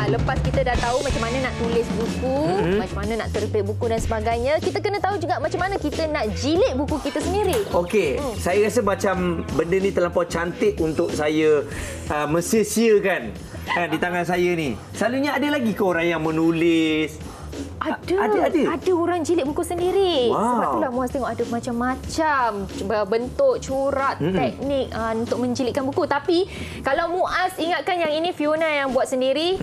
lepas kita dah tahu macam mana nak tulis buku, macam mana nak terbit buku dan sebagainya, kita kena tahu juga macam mana kita nak jilid buku kita sendiri. Okey, saya rasa macam benda ni terlampau cantik untuk saya mensia-siakan di tangan saya ni. Selalunya ada lagi ke orang yang menulis? Ada orang jilid buku sendiri. Wow. Sebab itulah Muaz tengok ada macam-macam bentuk, corak, teknik untuk menjilidkan buku. Tapi kalau Muaz ingatkan yang ini Fiona yang buat sendiri,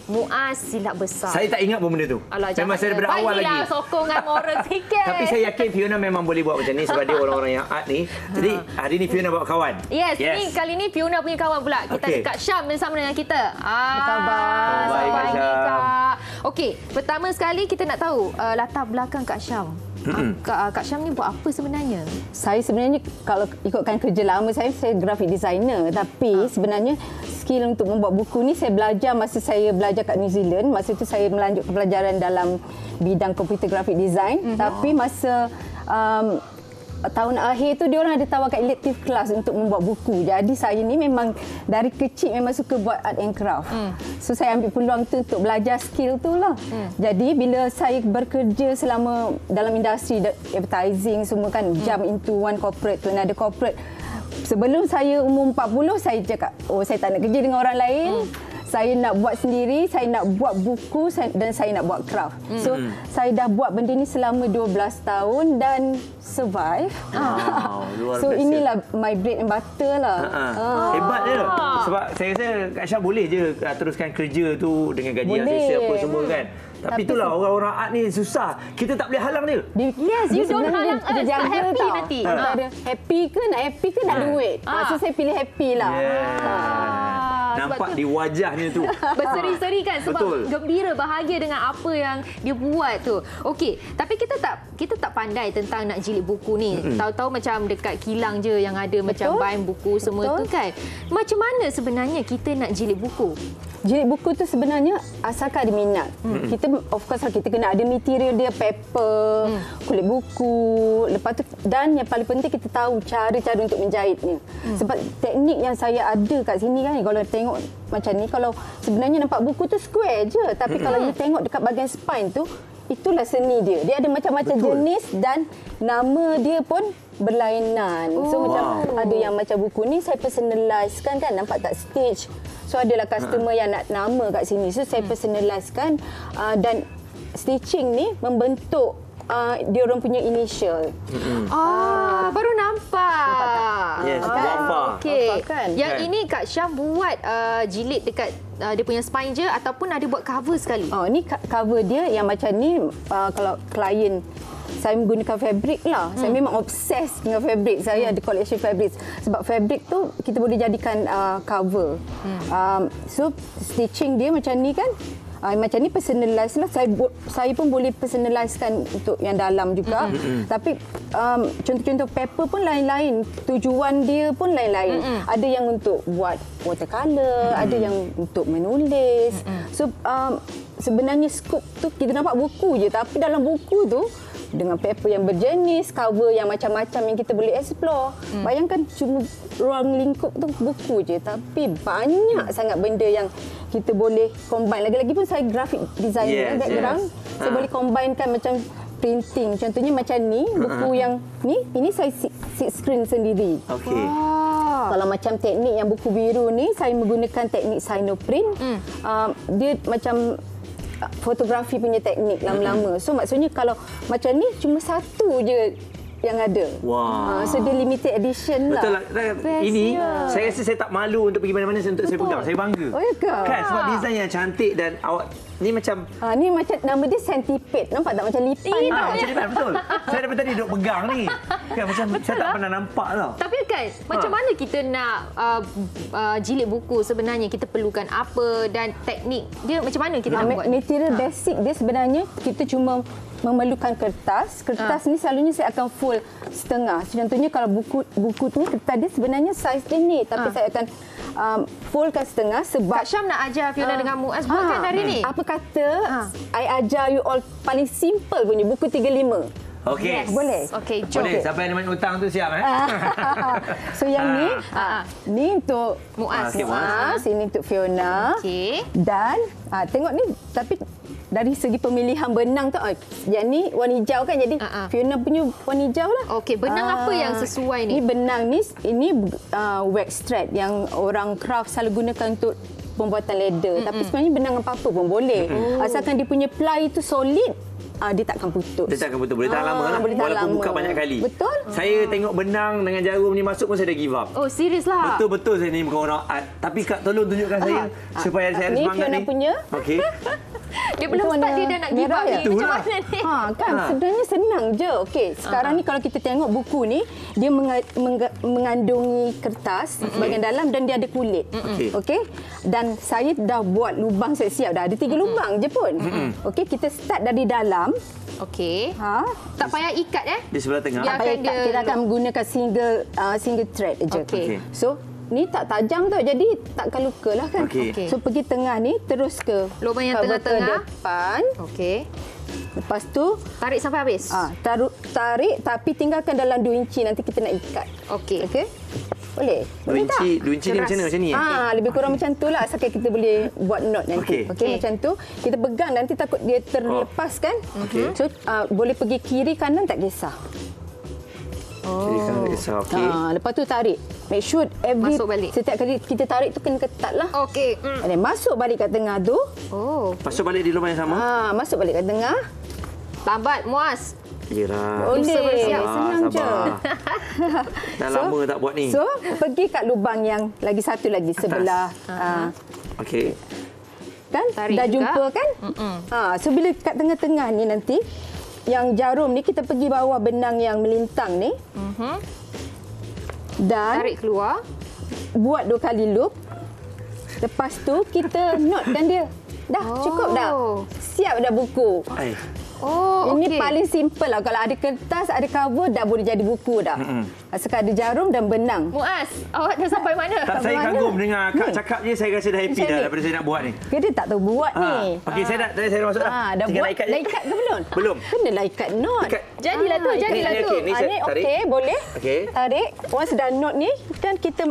Muaz silap besar. Saya tak ingat pun benda tu. Alah, memang saya daripada awal lagi. Sokongan moral sikit. Tapi saya yakin Fiona memang boleh buat macam ni sebab dia orang-orang yang art ni. Jadi hari ni Fiona bawa kawan. Yes. Kali ni Fiona punya kawan pula. Kita ada Kak Syam bersama dengan kita. Apa khabar? Baik, Kak Syam. Okey, pertama sekali kita nak tahu latar belakang Kak Syam. Kak Syam ni buat apa sebenarnya? Saya sebenarnya kalau ikutkan kerja lama saya graphic designer. Tapi sebenarnya skill untuk membuat buku ni saya belajar masa saya belajar kat New Zealand. Masa tu saya melanjutkan pelajaran dalam bidang computer graphic design. Tapi masa tahun akhir tu dia orang ada tawarkan elective class untuk membuat buku. Jadi saya ni memang dari kecil memang suka buat art and craft. So saya ambil peluang tu untuk belajar skill tu lah. Jadi bila saya bekerja selama dalam industri advertising semua kan, jump into one corporate to another corporate. Sebelum saya umur 40 saya cakap, saya tak nak kerja dengan orang lain. Saya nak buat sendiri, saya nak buat buku dan saya nak buat craft. So, saya dah buat benda ni selama 12 tahun dan survive. Luar So, biasa. inilah my bread and butter lah. Hebat je. Sebab saya rasa Kak Syah boleh je teruskan kerja tu dengan gaji yang selesa apa semua kan. Tapi itulah orang-orang art ni susah. Kita tak boleh halang dia. Yes, you don't halang us. Tak happy tau. Nanti. Happy ke nak duit. So, saya pilih happy lah. Nampak di wajahnya tu. Berseri-seri kan sebab betul. Gembira, bahagia dengan apa yang dia buat tu. Okey, tapi kita tak pandai tentang nak jilid buku ni. Tahu-tahu macam dekat kilang je yang ada macam bind buku semua tu kan. Macam mana sebenarnya kita nak jilid buku? Jilid buku tu sebenarnya asalkan ada minat. Kita of course kita kena ada material dia, paper, kulit buku. Lepas tu dan yang paling penting kita tahu cara-cara untuk menjahitnya. Sebab teknik yang saya ada kat sini kan, kalau tengok macam ni, kalau sebenarnya nampak buku tu square je, tapi kalau you tengok dekat bahagian spine tu, itulah seni dia. Dia ada macam-macam jenis dan nama dia pun berlainan. So macam ada yang macam buku ni saya personalize kan, nampak tak stitch. So adalah customer yang nak nama kat sini. So saya personalize kan dan stitching ni membentuk dia orang punya initial. Baru nampak. Yes, Wafa. Okey. Kan? Yang ini Kak Syam buat jilid dekat dia punya spine je ataupun ada buat cover sekali? Ni cover dia yang macam ni. Kalau klien saya menggunakan fabric lah. Saya memang obses dengan fabric. Saya ada collection fabric. Sebab fabric tu kita boleh jadikan cover. So stitching dia macam ni kan. Macam ni personalize lah. Saya pun boleh personalizekan untuk yang dalam juga. Tapi contoh-contoh paper pun lain-lain. Tujuan dia pun lain-lain. Ada yang untuk buat watercolor, ada yang untuk menulis. So sebenarnya scope tu kita nampak buku je, tapi dalam buku tu dengan paper yang berjenis, cover yang macam-macam yang kita boleh explore. Bayangkan cuma ruang lingkup tu buku je, tapi banyak sangat benda yang kita boleh combine. Lagi-lagi pun saya graphic designer background. Saya boleh combinekan macam printing. Contohnya macam ni, buku yang ni, ini saya sit screen sendiri. Okey. Kalau macam teknik yang buku biru ni, saya menggunakan teknik Sinoprint. Dia macam fotografi punya teknik lama-lama. So maksudnya kalau macam ni cuma satu je yang ada. So dia limited edition lah. Betul lah. Ini saya rasa saya tak malu untuk pergi mana-mana untuk saya pegang. Saya bangga. Oh ya ke? Kan sebab desain yang cantik dan awak ni macam ni macam nama dia centipede. Nampak tak macam lipan? macam lipan betul. Saya daripada tadi duduk pegang ni. Kan macam saya tak pernah nampak tau. Tapi kan macam mana kita nak jilid buku sebenarnya, kita perlukan apa dan teknik dia macam mana kita nak buat? Material basic dia sebenarnya kita cuma memerlukan kertas. Kertas ni selalunya saya akan full setengah. Contohnya kalau buku ni kertas dia sebenarnya saiz dia ni, tapi saya akan fullkan setengah sebab Kak Syam nak ajar Fiona dengan Muaz buatkan hari ni. Apa kata I ajar you all paling simple punya buku 35. Okey. Yes. Boleh. Okey, jom. Boleh. Siapa yang banyak hutang tu siap So yang ni, ni untuk Muaz. Okey, Muaz, ini untuk Fiona. Okey. Dan tengok ni, tapi dari segi pemilihan benang tu, yang ni warna hijau kan, jadi Fiona punya warna hijau lah. Okey, benang apa yang sesuai ni? Ni benang ni, ini wax thread yang orang craft selalu gunakan untuk pembuatan leather. Tapi sebenarnya benang apa-apa pun boleh. Asalkan dia punya ply tu solid, dia takkan putus. Dia takkan putus. Boleh tahan lama lah. Boleh tahan Walaupun lama. buka banyak kali. Betul. Saya tengok benang dengan jarum ni masuk pun saya dah give up. Oh, serius lah. Betul-betul saya ni bukan orang art. Tapi Kak tolong tunjukkan saya supaya saya ada ni semangat Fiona ni. punya. Okey. Dia belum start, dia dah nak give up ni. Macam mana ni? Kan sebenarnya senang je. Okey, sekarang ni kalau kita tengok buku ni, dia mengandungi kertas bahagian dalam dan dia ada kulit. Okey. Dan saya dah buat lubang siap-siap dah. Ada 3 lubang je pun. Okey, kita start dari dalam. Okey. Tak payah ikat Di sebelah tengah. Biar- Tak payah Akan ikat, dia kita akan menggunakan single thread je. Okey. So, ni tak tajam tau, jadi takkan luka lah kan. Okey. Okey. So, pergi tengah ni, terus ke Lubang yang cover tengah-tengah. ke depan. Okey. Lepas tu, Tarik sampai habis. tarik tapi tinggalkan dalam 2 inci, nanti kita nak ikat. Okey. Okey? Boleh? Boleh tak? 2 inci ni macam mana? Macam ni? Lebih kurang macam tu lah, asalkan kita boleh buat knot nanti. Okey. Okey, macam tu. Kita pegang, nanti takut dia terlepas kan. Okey. So, boleh pergi kiri kanan tak kisah. Jadi kan risau. Okey. Lepas tu tarik. Make sure Masuk balik. setiap kali kita tarik tu kena ketat lah. Okey. Dan masuk balik kat tengah tu. Oh, Masuk balik di lubang yang sama. Masuk balik kat tengah. lambat Muaz. Yelah. Boleh. bersiap. Senang je. Dah lama tak buat ni. So, pergi kat lubang yang lagi satu lagi sebelah. Okey. Kan? Tarik Dah juga. jumpa kan? So, bila kat tengah-tengah ni nanti, yang jarum ni kita pergi bawah benang yang melintang ni. Dan Tarik keluar. buat 2 kali loop. Lepas tu kita knotkan dia. Dah, cukup dah. Siap dah buku. Ai. Oh, Ini okey. paling simple lah. Kalau ada kertas, ada cover, dah boleh jadi buku dah. Asalkan ada jarum dan benang. Muaz, awak dah sampai mana? Tak, saya mana? kagum dengar Kak Ni. cakap je, saya rasa dah happy Macam dah ni. daripada saya nak buat ni. Dia tak tahu buat ni. Okey, saya dah masuk dah. Dah Tinggal buat. nak ikat je. Dah ikat ke belum? Belum. Kenalah ikat knot. Ikat. Jadilah tu, jadilah Ni, tu. okey, ni saya Ni tarik. okey, boleh. Okey. Tarik. Once dah knot ni, kan kita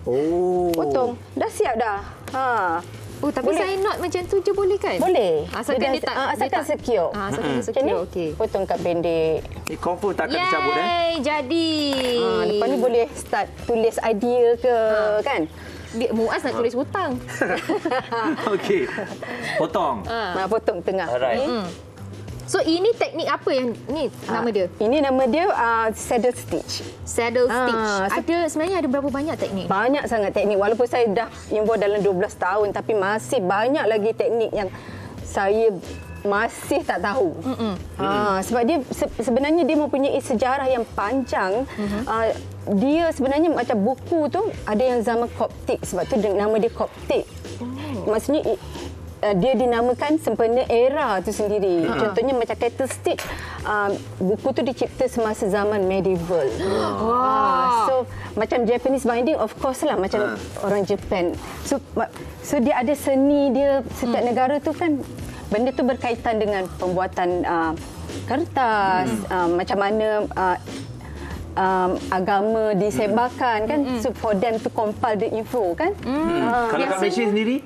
Oh. potong. Dah siap dah. Oh, tapi Boleh. saya knot macam tu je boleh kan? Boleh. Asalkan dia tak... asalkan secure. Asalkan dia Macam ni, secure, okey. potong kat pendek. Ni confirm takkan tercabut Yay, jadi. Lepas ni boleh start tulis idea ke, kan? Muaz nak tulis hutang. Okey. Potong. Potong tengah. Alright. So, ini teknik apa yang ni nama dia? Ini nama dia saddle stitch. Saddle stitch. so- Sebenarnya ada berapa banyak teknik? Banyak sangat teknik. Walaupun saya dah involved dalam 12 tahun, tapi masih banyak lagi teknik yang saya masih tak tahu. Sebab dia sebenarnya dia mempunyai sejarah yang panjang. Dia sebenarnya macam buku tu ada yang zaman Koptik, sebab tu nama dia Koptik. Maksudnya dia dinamakan sempena era tu sendiri. Contohnya macam Kettle Stitch, buku tu dicipta semasa zaman medieval. So macam Japanese binding, of course lah, macam orang Japan. So dia ada seni dia, setiap negara tu kan benda tu berkaitan dengan pembuatan kertas, macam mana agama disebarkan kan, so for them to compile the info kan. Kalau kat Malaysia sendiri,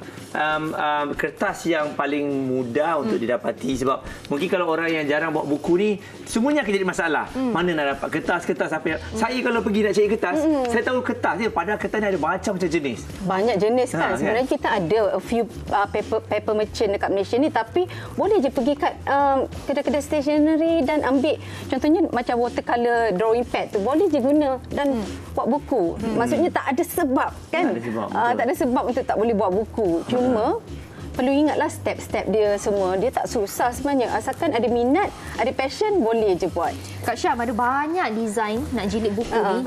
kertas yang paling mudah untuk didapati, sebab mungkin kalau orang yang jarang bawa buku ni, semuanya akan jadi masalah. Mana nak dapat kertas apa yang... Saya kalau pergi nak cari kertas, saya tahu kertas dia, padahal kertas ni ada macam-macam jenis. Banyak jenis kan. kan? Sebenarnya kita ada a few paper merchant dekat Malaysia ni, tapi boleh je pergi kat kedai-kedai stationery dan ambil, contohnya macam watercolor drawing pad tu, boleh je guna dan buat buku. Maksudnya tak ada sebab kan. Tak ada sebab, betul. Tak ada sebab untuk tak boleh buat buku. Cuma perlu ingatlah step-step dia semua. Dia tak susah sebenarnya. Asalkan ada minat, ada passion, boleh je buat. Kak Syam, ada banyak desain nak jilid buku ni.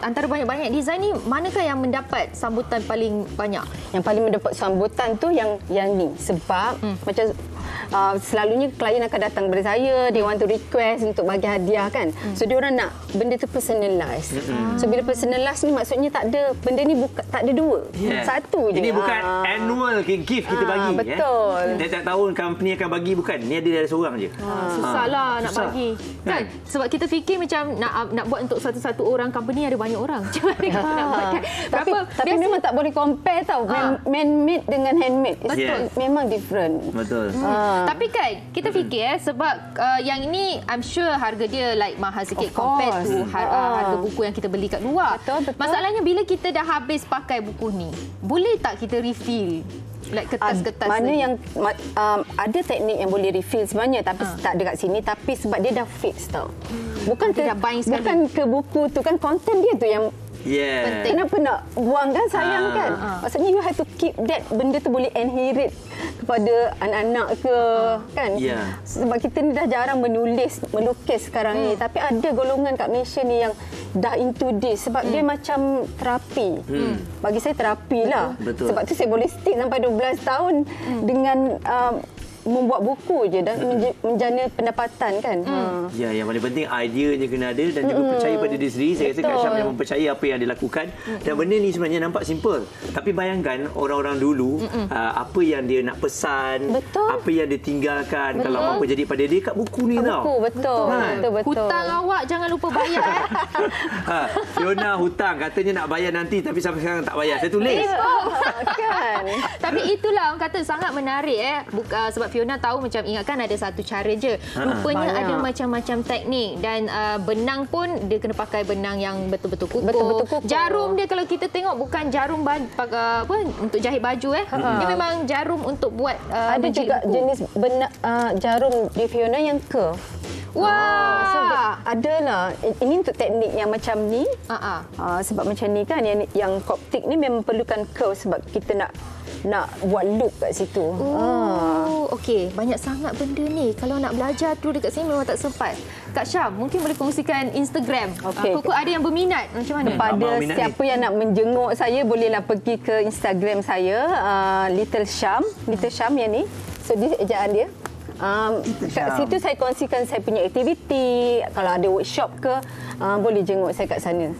Antara banyak-banyak desain ni, manakah yang mendapat sambutan paling banyak? Yang paling mendapat sambutan tu yang ni. Sebab macam selalunya klien akan datang kepada saya, dia want to request untuk bagi hadiah kan. So dia orang nak benda tu personalize. So bila personalize ni maksudnya tak ada benda ni tak ada dua. Satu je. Ini bukan annual gift kita bagi. Betul. Tiap tahun company akan bagi, bukan. Ni ada seorang je. Susahlah nak bagi. Kan? Sebab kita fikir macam nak buat untuk satu-satu orang, company ada banyak orang. Macam mana kita nak buat kan? Tapi memang tak boleh compare tau. Man-made dengan handmade. Betul. Memang different. Betul. Tapi kan kita fikir sebab yang ini I'm sure harga dia like mahal sikit compare to harga buku yang kita beli kat luar. Betul. Masalahnya bila kita dah habis pakai buku ni, boleh tak kita refill? Like kertas-kertas mana lagi? yang ada teknik yang boleh refill sebenarnya tapi tak ada kat sini, tapi sebab dia dah fix tau. Bukan ke buku tu kan, konten dia tu yang kenapa nak buang kan, sayang kan. Maksudnya you have to keep that, benda tu boleh inherit kepada anak-anak ke kan. Sebab kita ni dah jarang melukis sekarang ni, tapi ada golongan kat Malaysia ni yang dah into this sebab dia macam terapi. Bagi saya terapi lah. Betul. Sebab tu saya boleh stick sampai 12 tahun dengan membuat buku je dan menjana pendapatan kan. Ya, yang paling penting ideanya kena ada dan juga percaya pada diri sendiri. Saya rasa Kak Syam yang mempercayai apa yang dia lakukan. Dan benda ni sebenarnya nampak simple. Tapi bayangkan orang-orang dulu apa yang dia nak pesan, apa yang dia tinggalkan kalau apa jadi pada dia kat buku ni tau. Betul. Hutang awak jangan lupa bayar. Fiona hutang katanya nak bayar nanti tapi sampai sekarang tak bayar. Saya tulis. Kan. Tapi itulah orang kata sangat menarik sebab Fiona tahu macam ingatkan ada satu cara je. Rupanya ada macam-macam teknik dan benang pun dia kena pakai benang yang betul-betul kukuh. Jarum dia kalau kita tengok bukan jarum untuk jahit baju Dia memang jarum untuk buat ada juga buku. Jenis benang jarum di Fiona yang curve. Wah, so, adalah ini untuk teknik yang macam ni. Sebab macam ni kan yang koptik ni memang perlukan curve sebab kita nak buat loop kat situ. Okey, banyak sangat benda ni. Kalau nak belajar tu dekat sini memang tak sempat. Kak Syam, mungkin boleh kongsikan Instagram. Kok ada yang berminat macam mana? Kepada siapa yang nak menjenguk saya, bolehlah pergi ke Instagram saya, Little Syam yang ni. So this ejaan dia. Kat situ saya kongsikan saya punya aktiviti. Kalau ada workshop ke, boleh jenguk saya kat sana.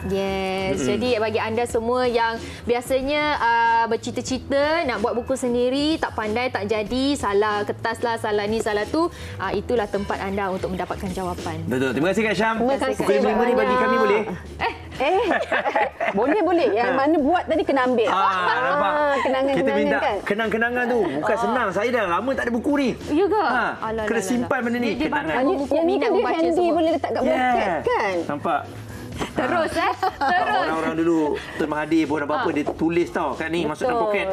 Yes. Jadi bagi anda semua yang biasanya bercita-cita nak buat buku sendiri, tak pandai, tak jadi, salah kertas lah, salah ni, salah tu, itulah tempat anda untuk mendapatkan jawapan. Betul. Terima kasih Kak Syam. Terima kasih. Pukul 5 ni bagi kami boleh? Boleh. Yang mana buat tadi kena ambil. Kita minta kan? kenang-kenangan tu. Bukan senang. Saya dah lama tak ada buku ni. Ya ke? Kena simpan benda ni. Kenangan. Yang ni kan dia handy, boleh letak kat poket kan? Nampak? Terus. Orang-orang dulu Tuan Mahathir pun apa-apa dia tulis tau kat ni, masuk dalam poket.